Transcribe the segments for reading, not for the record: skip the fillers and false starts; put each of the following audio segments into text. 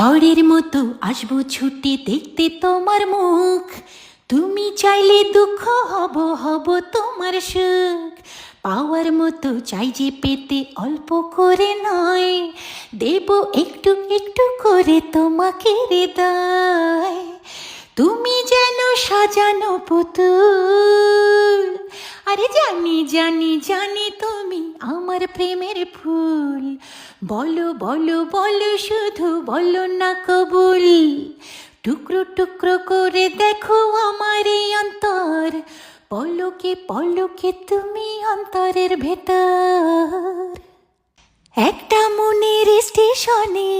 ঝড়ের মতো আসবো ছুটে দেখতে তোমার মুখ। তুমি চাইলে দুঃখ হব হব তোমার সুখ। পাওয়ার মতো চাই যে পেতে অল্প করে নয়, দেব একটু একটু করে তোমাকে হৃদয়। তুমি যেন সাজানো পুতুল, আরে জানি জানি জানি তুমি আমার প্রেমের ফুল। বলো বলো বলো শুধু বলো না কবুল। টুকরো টুকরো করে দেখো আমার এই অন্তর, পলকে পলকে তুমি অন্তরের ভেতর। একটা মনের স্টেশনে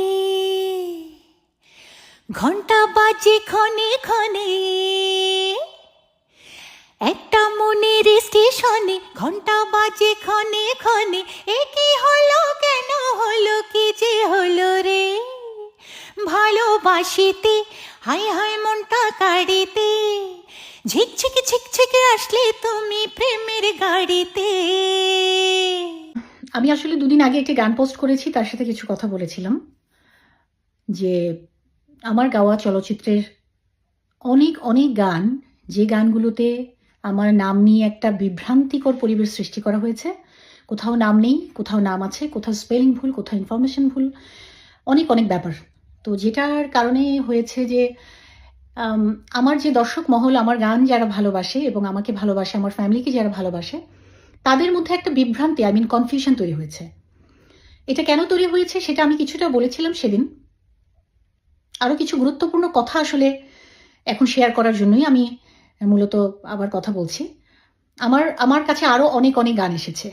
ঘন্টা বাজে ক্ষণে ক্ষণে, একটা মনের স্টেশনে ঘন্টা বাজে ক্ষণে ক্ষণে। এ কি হলো কেন হলো কি যে হলো রে, ভালোবাসিতে হায় হায় মনটা কাড়িতে, ঝিকঝিকে ঝিকঝিকে আসলে তুমি প্রেমের গাড়িতে। আমি আসলে দুদিন আগে একটি গান পোস্ট করেছি, তার সাথে কিছু কথা বলেছিলাম যে আমার গাওয়া চলচ্চিত্রের অনেক অনেক গান, যে গানগুলোতে আমার নাম নিয়ে একটা বিভ্রান্তিকর পরিবেশ সৃষ্টি করা হয়েছে। কোথাও নাম নেই, কোথাও নাম আছে, কোথাও স্পেলিং ভুল, কোথাও ইনফরমেশন ভুল, অনেক অনেক ব্যাপার। তো যেটার কারণে হয়েছে যে আমার যে দর্শক মহল, আমার গান যারা ভালোবাসে এবং আমাকে ভালোবাসে, আমার ফ্যামিলিকে যারা ভালোবাসে, তাদের মধ্যে একটা বিভ্রান্তি, কনফিউশন তৈরি হয়েছে। এটা কেন তৈরি হয়েছে সেটা আমি কিছুটা বলেছিলাম সেদিন। আরও কিছু গুরুত্বপূর্ণ কথা আসলে এখন শেয়ার করার জন্যই আমি মূলত আবার কথা বলছি। আমার কাছে আরও অনেক অনেক গান এসেছে।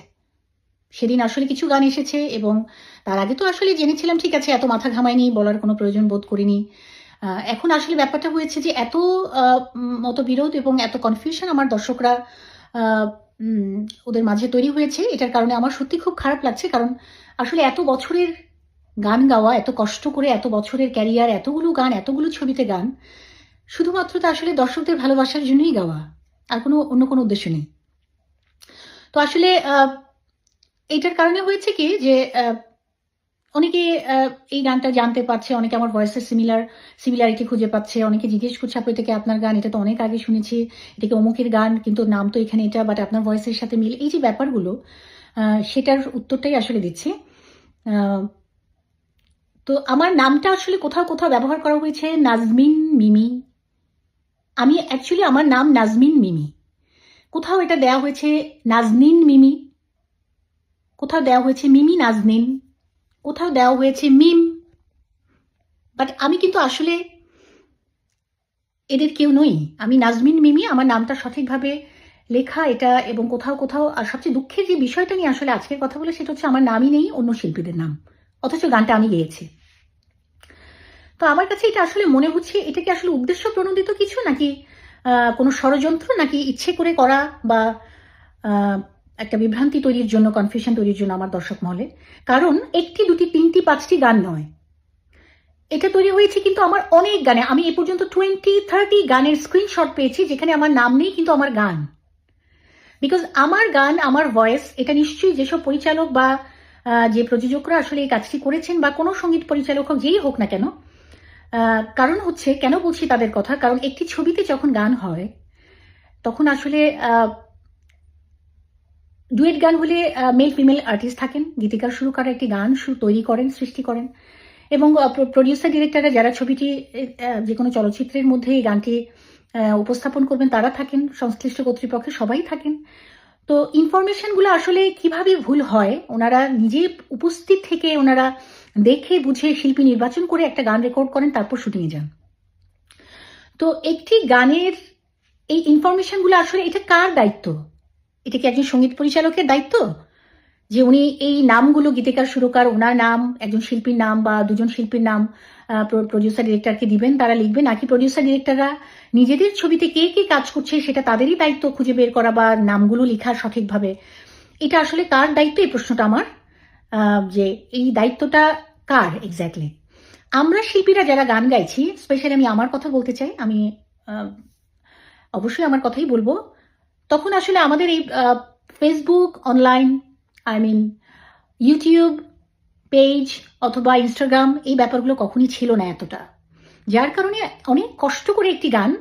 সেদিন আসলে কিছু গান এসেছে এবং তার আগে তো আসলে জেনেছিলাম, ঠিক আছে, এত মাথা ঘামাইনি, বলার কোনো প্রয়োজন বোধ করিনি। এখন আসলে ব্যাপারটা হয়েছে যে এত মতবিরোধ এবং এত কনফিউশন আমার দর্শকরা ওদের মাঝে তৈরি হয়েছে। এটার কারণে আমার সত্যি খুব খারাপ লাগছে, কারণ আসলে এত বছরের গান গাওয়া, এত কষ্ট করে এত বছরের ক্যারিয়ার, এতগুলো গান, এতগুলো ছবিতে গান, শুধুমাত্র তো আসলে দর্শকদের ভালোবাসার জন্যই গাওয়া, আর অন্য কোনো উদ্দেশ্য নেই। তো আসলে এইটার কারণে হয়েছে কি যে অনেকে এই গানটা জানতে পারছে, অনেকে আমার ভয়েসের সিমিলারিটি খুঁজে পাচ্ছে, অনেকে জিজ্ঞেস করছে আপু এটা কি আপনার গান, এটা তো অনেক আগে শুনেছি, এটা কি অমুকের গান, কিন্তু নাম তো এখানে এটা, বাট আপনার ভয়েসের সাথে মিল। এই যে ব্যাপারগুলো, সেটার উত্তরটাই আসলে দিচ্ছি। তো আমার নামটা আসলে কোথাও কোথাও ব্যবহার করা হয়েছে নাজমিন মিমি। আমি অ্যাকচুয়ালি আমার নাম নাজমিন মিমি। কোথাও এটা দেওয়া হয়েছে নাজনিন মিমি, কোথাও দেওয়া হয়েছে মিমি নাজনিন, কোথাও দেওয়া হয়েছে মিম। বাট আমি কিন্তু আসলে এদের কেউ নই। আমি নাজমিন মিমি, আমার নামটা সঠিকভাবে লেখা এটা। এবং কোথাও কোথাও, আর সবচেয়ে দুঃখের যে বিষয়টা নিয়ে আসলে আজকের কথা বলে, সেটা হচ্ছে আমার নামই নেই অন্য শিল্পীদের নাম, অথচ গানটা আমি গেয়েছি। তো আমার কাছে এটা আসলে মনে হচ্ছে, এটা কি আসলে উদ্দেশ্য প্রণোদিত কিছু, নাকি কোনো ষড়যন্ত্র, নাকি ইচ্ছে করে করা, বা একটা বিভ্রান্তি তৈরির জন্য, কনফিউশন তৈরির জন্য আমার দর্শক মহলে। কারণ একটি দুটি তিনটি পাঁচটি গান নয়, এটা তৈরি হয়েছে কিন্তু আমার অনেক গানে। আমি এ পর্যন্ত 20-30 গানের স্ক্রিনশট পেয়েছি যেখানে আমার নাম নেই কিন্তু আমার গান। বিকজ আমার গান, আমার ভয়েস, এটা নিশ্চয়ই যেসব পরিচালক বা যে প্রযোজকরা আসলে এই কাজটি করেছেন, বা কোনো সঙ্গীত পরিচালক হোক, যেই হোক না কেন, কারণ হচ্ছে, কেন বলছি তাদের কথা, কারণ একটি ছবিতে যখন গান হয় তখন আসলে ডুয়েট গান হলে মেল ফিমেল আর্টিস্ট থাকেন, গীতিকার সুরকার একটি গান তৈরি করেন, সৃষ্টি করেন, এবং প্রডিউসার ডিরেক্টররা যারা ছবিটি যে কোনো চলচ্চিত্রের মধ্যে এই গানটি উপস্থাপন করবেন তারা থাকেন, সংশ্লিষ্ট কর্তৃপক্ষের সবাই থাকেন। তো ইনফরমেশনগুলো আসলে কিভাবে ভুল হয়, ওনারা নিজে উপস্থিত থেকে ওনারা দেখে বুঝে শিল্পী নির্বাচন করে একটা গান রেকর্ড করেন, তারপর শুটিংয়ে যান। তো একটি গানের এই ইনফরমেশনগুলো আসলে এটা কার দায়িত্ব? এটা কি একজন সঙ্গীত পরিচালকের দায়িত্ব যে উনি এই নামগুলো, গীতিকার সুরকার, ওনার নাম, একজন শিল্পীর নাম বা দুজন শিল্পীর নাম প্রডিউসার ডিরেক্টরকে দিবেন, তারা লিখবেন? নাকি প্রডিউসার ডিরেক্টররা নিজেদের ছবিতে কে কে কাজ করছে সেটা তাদেরই দায়িত্ব খুঁজে বের করা বা নামগুলো লেখা সঠিকভাবে? এটা আসলে কার দায়িত্ব, এই প্রশ্নটা আমার, যে এই দায়িত্বটা কার এক্স্যাক্টলি? আমরা শিল্পীরা যারা গান গাইছি, স্পেশালি আমি আমার কথা বলতে চাই, আমি অবশ্যই আমার কথাই বলবো, তখন আসলে আমাদের এই ফেসবুক, অনলাইন, ইউটিউব, পেজ অথবা ইনস্টাগ্রাম এই ব্যাপারগুলো কখনই ছিল না এতটা, যার কারণে অনেক কষ্ট করে একটি গান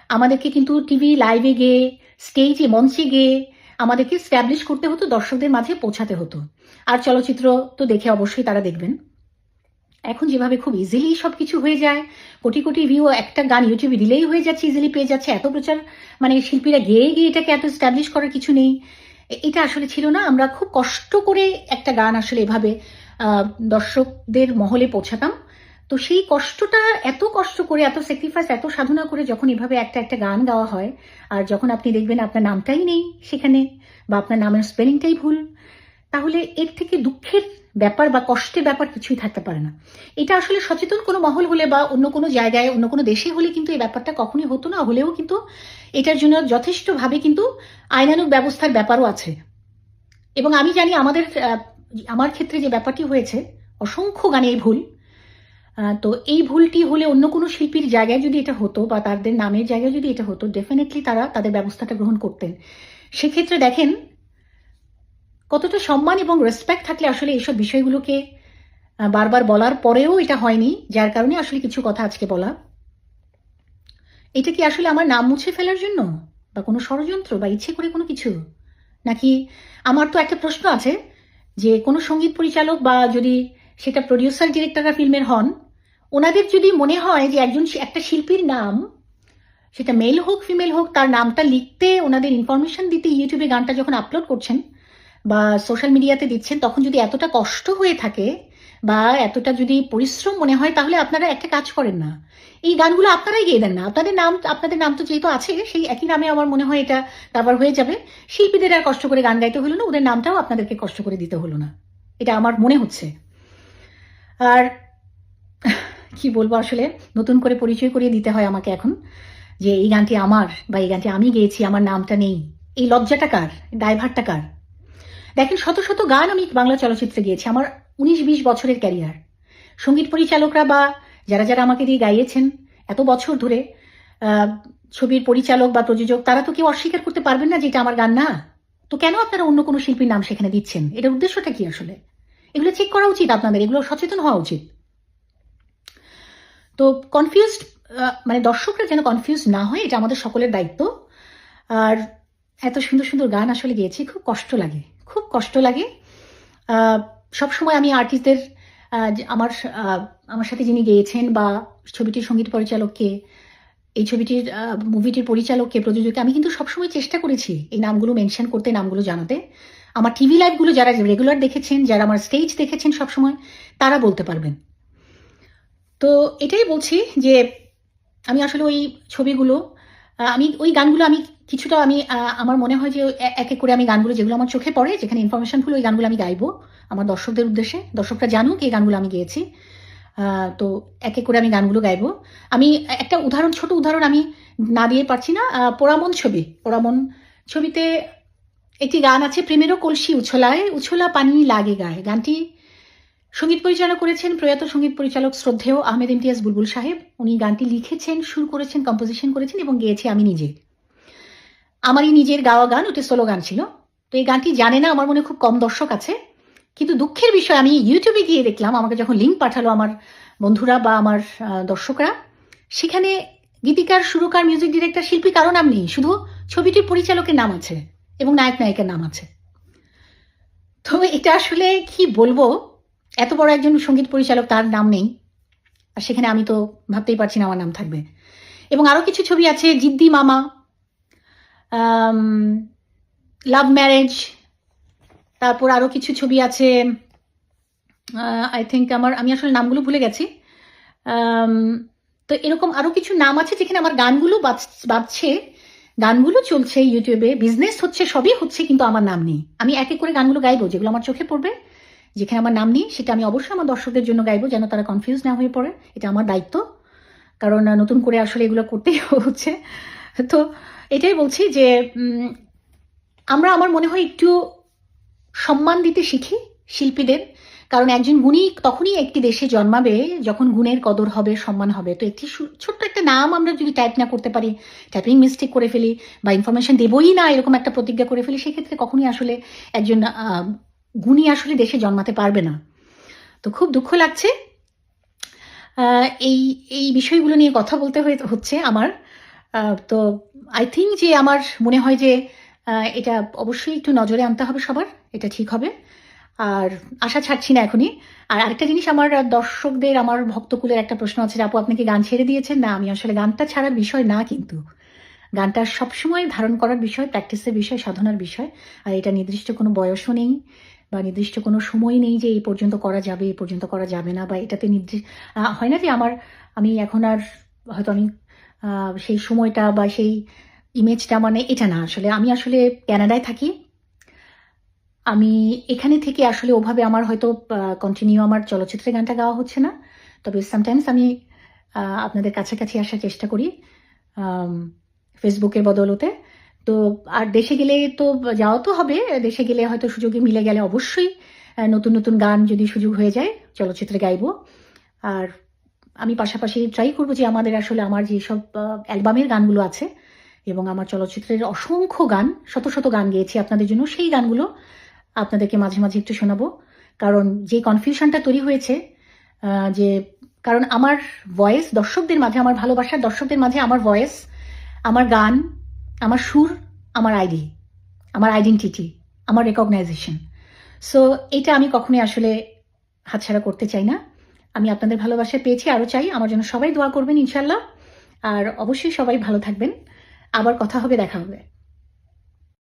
আমাদেরকে কিন্তু টিভি লাইভে গিয়ে স্টেজে মঞ্চে গিয়ে আমাদেরকে স্ট্যাবলিশ করতে হতো, দর্শকদের মাঝে পৌঁছাতে হতো। আর চলচ্চিত্র তো দেখে অবশ্যই তারা দেখবেন। এখন যেভাবে খুব ইজিলি সব কিছু হয়ে যায়, কোটি কোটি ভিউ একটা গান ইউটিউবে দিলেই হয়ে যাচ্ছে, ইজিলি পেয়ে যাচ্ছে, এত প্রচার, মানে শিল্পীরা গেয়ে গিয়ে এটাকে এত স্ট্যাবলিশ করার কিছু নেই, এটা আসলে ছিল না। আমরা খুব কষ্ট করে একটা গান আসলে এভাবে দর্শকদের মহলে পৌঁছাতাম। তো সেই কষ্টটা, এত কষ্ট করে, এত স্যাক্রিফাইস, এত সাধনা করে যখন এভাবে একটা একটা গান গাওয়া হয়, আর যখন আপনি দেখবেন আপনার নামটাই নেই সেখানে, বা আপনার নামের স্পেলিংটাই ভুল, তাহলে এর থেকে দুঃখের ব্যাপার বা কষ্টের ব্যাপার কিছুই থাকতে পারে না। এটা আসলে সচেতন কোনো মহল হলে বা অন্য কোনো জায়গায়, অন্য কোনো দেশে হলে কিন্তু এই ব্যাপারটা কখনোই হতো না। হলেও কিন্তু এটার জন্য যথেষ্টভাবে কিন্তু আইনানুগ ব্যবস্থার ব্যাপারও আছে। এবং আমি জানি আমার ক্ষেত্রে যে ব্যাপারটি হয়েছে, অসংখ্য গানে এই ভুল, তো এই ভুলটি হলে অন্য কোনো শিল্পীর জায়গায় যদি এটা হতো বা তাদের নামের জায়গায় যদি এটা হতো, ডেফিনেটলি তারা তাদের ব্যবস্থাটা গ্রহণ করতেন। সেক্ষেত্রে দেখেন কতটা সম্মান এবং রেসপেক্ট থাকলে আসলে এইসব বিষয়গুলোকে বারবার বলার পরেও এটা হয়নি, যার কারণে আসলে কিছু কথা আজকে বলা। এটা কি আসলে আমার নাম মুছে ফেলার জন্য, বা কোনো ষড়যন্ত্র, বা ইচ্ছে করে কোনো কিছু, নাকি? আমার তো একটা প্রশ্ন আছে যে কোনো সঙ্গীত পরিচালক বা যদি সেটা প্রডিউসার ডিরেক্টররা ফিল্মের হন, ওনাদের যদি মনে হয় যে একটা শিল্পীর নাম, সেটা মেল হোক ফিমেল হোক, তার নামটা লিখতে, ওনাদের ইনফরমেশন দিতে, ইউটিউবে গানটা যখন আপলোড করছেন বা সোশ্যাল মিডিয়াতে দিচ্ছেন, তখন যদি এতটা কষ্ট হয়ে থাকে বা এতটা যদি পরিশ্রম মনে হয়, তাহলে আপনারা একটা কাজ করেন না, এই গানগুলো আপনারাই গেয়ে দেন না। আপনাদের নাম তো যেহেতু আছে, সেই একই নামে আমার মনে হয় এটা কাভার হয়ে যাবে। শিল্পীদের আর কষ্ট করে গান গাইতে হলো না, ওদের নামটাও আপনাদেরকে কষ্ট করে দিতে হলো না, এটা আমার মনে হচ্ছে। আর কি বলবো, আসলে নতুন করে পরিচয় করিয়ে দিতে হয় আমাকে এখন, যে এই গানটি আমার, বা এই গানটি আমি গেয়েছি, আমার নামটা নেই। এই লজ্জাটা কার, ড্রাইভারটা কার? দেখেন, শত শত গান আমি বাংলা চলচ্চিত্রে গিয়েছি, আমার 19-20 বছরের ক্যারিয়ার। সঙ্গীত পরিচালকরা বা যারা যারা আমাকে দিয়ে গাইয়েছেন এত বছর ধরে, ছবির পরিচালক বা প্রযোজক, তারা তো কেউ অস্বীকার করতে পারবেন না যে এটা আমার গান না। তো কেন আপনারা অন্য কোনো শিল্পীর নাম সেখানে দিচ্ছেন? এটার উদ্দেশ্যটা কি আসলে? এগুলো চেক করা উচিত আপনাদের, এগুলো সচেতন হওয়া উচিত। তো কনফিউজড, মানে দর্শকরা যেন কনফিউজ না হয়, এটা আমাদের সকলের দায়িত্ব। আর এত সুন্দর সুন্দর গান আসলে গেয়েছি, খুব কষ্ট লাগে, খুব কষ্ট লাগে। সবসময় আমি আর্টিস্টদের, আমার সাথে যিনি গেয়েছেন বা ছবিটির সঙ্গীত পরিচালককে, এই ছবিটির মুভিটির পরিচালককে, প্রযোজককে, আমি কিন্তু সবসময় চেষ্টা করেছি এই নামগুলো মেনশন করতে, নামগুলো জানাতে। আমার টিভি লাইভগুলো যারা রেগুলার দেখেছেন, যারা আমার স্টেজ দেখেছেন সবসময়, তারা বলতে পারবেন। তো এটাই বলছি যে আমি আসলে ওই ছবিগুলো, আমি ওই গানগুলো, আমি কিছুটা, আমার মনে হয় যে এক এক করে আমি গানগুলো যেগুলো আমার চোখে পড়ে, যেখানে ইনফরমেশনফুল, ওই গানগুলো আমি গাইবো আমার দর্শকদের উদ্দেশ্যে, দর্শকরা জানুক এই গানগুলো আমি গেয়েছি। তো এক এক করে আমি গানগুলো গাইবো। আমি একটা ছোট উদাহরণ আমি না দিয়ে পারছি না। পোড়ামন ছবিতে একটি গান আছে, প্রেমেরও কলসি উছলায়, উছলা পানি লাগে গায়ে। গানটি সঙ্গীত পরিচালনা করেছেন প্রয়াত সঙ্গীত পরিচালক শ্রদ্ধেয় আহমেদ ইমতিয়াজ বুলবুল সাহেব। উনি গানটি লিখেছেন, সুর করেছেন, কম্পোজিশন করেছেন, এবং গেয়েছি আমি নিজে। আমারই নিজের গাওয়া গান, ওটা সোলো গান ছিল। তো এই গানটি জানে না আমার মনে খুব কম দর্শক আছে, কিন্তু দুঃখের বিষয়, আমি ইউটিউবে গিয়ে দেখলাম, আমাকে যখন লিঙ্ক পাঠালো আমার বন্ধুরা বা আমার দর্শকরা, সেখানে গীতিকার, সুরকার, মিউজিক ডিরেক্টর, শিল্পী কারো নাম নেই, শুধু ছবিটির পরিচালকের নাম আছে এবং নায়ক নায়িকার নাম আছে। তো এটা আসলে কি বলবো, এত বড় একজন সঙ্গীত পরিচালক, তার নাম নেই, আর সেখানে আমি তো ভাবতেই পারছি না আমার নাম থাকবে। এবং আরো কিছু ছবি আছে, জিদ্দি মামা, লাভ ম্যারেজ, তারপর আরো কিছু ছবি আছে, আই থিঙ্ক আমি আসলে নামগুলো ভুলে গেছি। তো এরকম আরো কিছু নাম আছে যেখানে আমার গানগুলো বাজছে, গানগুলো চলছে ইউটিউবে, বিজনেস হচ্ছে, সবই হচ্ছে, কিন্তু আমার নাম নেই। আমি এক এক করে গানগুলো গাইবো, যেগুলো আমার চোখে পড়বে, যেখানে আমার নাম নেই, সেটা আমি অবশ্যই আমার দর্শকদের জন্য গাইবো, যেন তারা কনফিউজ না হয়ে পড়ে। এটা আমার দায়িত্ব, কারণ নতুন করে আসলে এগুলো করতেই হচ্ছে। তো এটাই বলছি যে আমার মনে হয় একটু সম্মান দিতে শিখি শিল্পীদের, কারণ একজন গুণী তখনই একটি দেশে জন্মাবে যখন গুণের কদর হবে, সম্মান হবে। তো একটি ছোট্ট একটা নাম আমরা যদি টাইপ না করতে পারি, টাইপিং মিস্টেক করে ফেলি, বা ইনফরমেশন দেবই না এরকম একটা প্রতিজ্ঞা করে ফেলি, সেক্ষেত্রে কখনই আসলে একজন গুণী আসলে দেশে জন্মাতে পারবে না। তো তো খুব দুঃখ লাগছে এই এই বিষয়গুলো নিয়ে কথা বলতে হচ্ছে আমার। তো আই থিঙ্ক যে আমার মনে হয় যে এটা অবশ্যই একটু নজরে আনতে হবে সবার, এটা ঠিক হবে। আর আশা ছাড়ছি না এখনই। আর আরেকটা জিনিস, আমার দর্শকদের, আমার ভক্তকুলের একটা প্রশ্ন আছে যে আপু আপনি কি গান ছেড়ে দিয়েছেন? না, আমি আসলে গানটা ছাড়ার বিষয় না, কিন্তু গানটা সবসময় ধারণ করার বিষয়, প্র্যাকটিসের বিষয়, সাধনার বিষয়। আর এটা নির্দিষ্ট কোনো বয়সও নেই বা নির্দিষ্ট কোনো সময় নেই যে এই পর্যন্ত করা যাবে, এই পর্যন্ত করা যাবে না, বা এটাতে হয় না যে আমি এখন আর হয়তো আমি সেই সময়টা বা সেই ইমেজটা, মানে এটা না। আসলে আমি আসলে ক্যানাডায় থাকি। আমি এখানে থেকে আসলে ওভাবে আমার হয়তো কন্টিনিউ আমার চলচ্চিত্রে গানটা গাওয়া হচ্ছে না, তবে সামটাইমস আমি আপনাদের কাছাকাছি আসার চেষ্টা করি ফেসবুকের বদৌলতে। তো আর দেশে গেলে তো যাওয়া তো হবে, দেশে গেলে হয়তো সুযোগে মিলে গেলে অবশ্যই নতুন নতুন গান যদি সুযোগ হয়ে যায় চলচ্চিত্রে গাইবো। আর আমি পাশাপাশি ট্রাই করবো যে আসলে আমার যেসব অ্যালবামের গানগুলো আছে এবং আমার চলচ্চিত্রের অসংখ্য গান, শত শত গান গেয়েছি আপনাদের জন্য, সেই গানগুলো আপনাদেরকে মাঝে মাঝে একটু শোনাবো। কারণ যে কনফিউশনটা তৈরি হয়েছে যে, কারণ আমার ভয়েস দর্শকদের মাঝে, আমার ভালোবাসার দর্শকদের মাঝে আমার ভয়েস, আমার গান, আমার সুর, আমার আইডি, আমার আইডেন্টিটি, আমার রেকগনাইজেশন। সো এটা আমি কখনোই আসলে হাতছাড়া করতে চাই না। আমি আপনাদের ভালোবাসা পেয়েছি, আরও চাই। আমার জন্য সবাই দোয়া করবেন ইনশাল্লাহ। আর অবশ্যই সবাই ভালো থাকবেন। আবার কথা হবে, দেখা হবে।